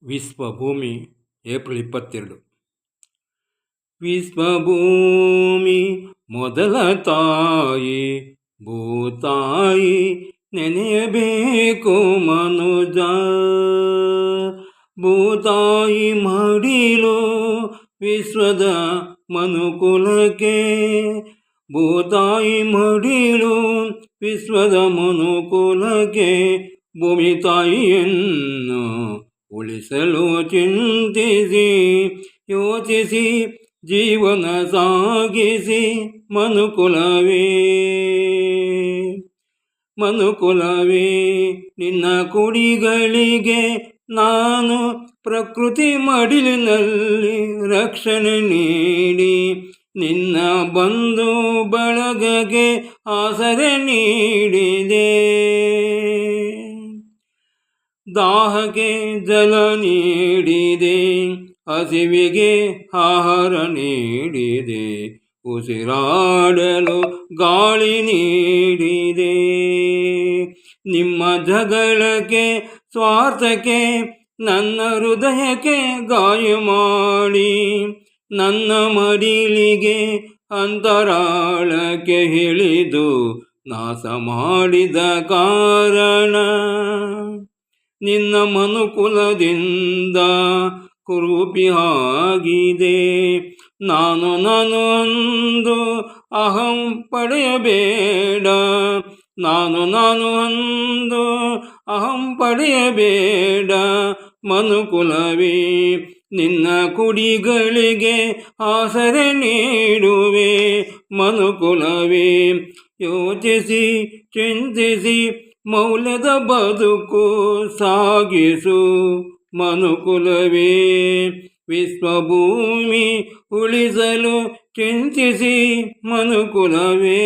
ವಿಶ್ವಭೂಮಿ April 22. ವಿಶ್ವಭೂಮಿ ಮೊದಲ ತಾಯಿ ಭೂತಾಯಿ ನೆನೆಯಬೇಕು ಮನುಜ. ಭೂತಾಯಿ ಮಡಿಲು ವಿಶ್ವದ ಮನುಕುಲಕ್ಕೆ, ಭೂತಾಯಿ ಮಡಿಲು ವಿಶ್ವದ ಮನುಕುಲಕ್ಕೆ. ಭೂಮಿ ತಾಯಿಯನ್ನು ಉಳಿಸಲು ಚಿಂತಿಸಿ ಯೋಚಿಸಿ ಜೀವನ ಸಾಗಿಸಿ ಮನುಕುಲವೇ ನಿನ್ನ ಕುಡಿಗಳಿಗೆ ನಾನು ಪ್ರಕೃತಿ ಮಡಿಲಿನಲ್ಲಿ ರಕ್ಷಣೆ ನೀಡಿ ನಿನ್ನ ಬಂಧು ಬಳಗಕ್ಕೆ ಆಸರೆ ನೀಡಿದೆ. ದಾಹಕ್ಕೆ ಜಲ ನೀಡಿದೆ, ಹಸಿವಿಗೆ ಆಹಾರ ನೀಡಿದೆ, ಉಸಿರಾಡಲು ಗಾಳಿ ನೀಡಿದೆ. ನಿಮ್ಮ ಜಗಳಕ್ಕೆ ಸ್ವಾರ್ಥಕ್ಕೆ ನನ್ನ ಹೃದಯಕ್ಕೆ ಗಾಯ ಮಾಡಿ ನನ್ನ ಮಡಿಲಿಗೆ ಅಂತರಾಳಕ್ಕೆ ಇಳಿದು ನಾಶ ಮಾಡಿದ ಕಾರಣ ನಿನ್ನ ಮನುಕುಲದಿಂದ ಕುರೂಪಿ ಆಗಿದೆ. ನಾನು ಅಂದು ಅಹಂ ಪಡೆಯಬೇಡ, ನಾನು ಅಂದು ಅಹಂ ಪಡೆಯಬೇಡ. ಮನುಕುಲವೇ ನಿನ್ನ ಕುಡಿಗಳಿಗೆ ಆಸರೆ ನೀಡುವೆ. ಮನುಕುಲವೇ ಯೋಚಿಸಿ ಚಿಂತಿಸಿ ಮೌಲ್ಯದ ಬದುಕು ಸಾಗಿಸು. ಮನುಕುಲವೇ ವಿಶ್ವಭೂಮಿ ಉಳಿಸಲು ಚಿಂತಿಸಿ ಮನುಕುಲವೇ.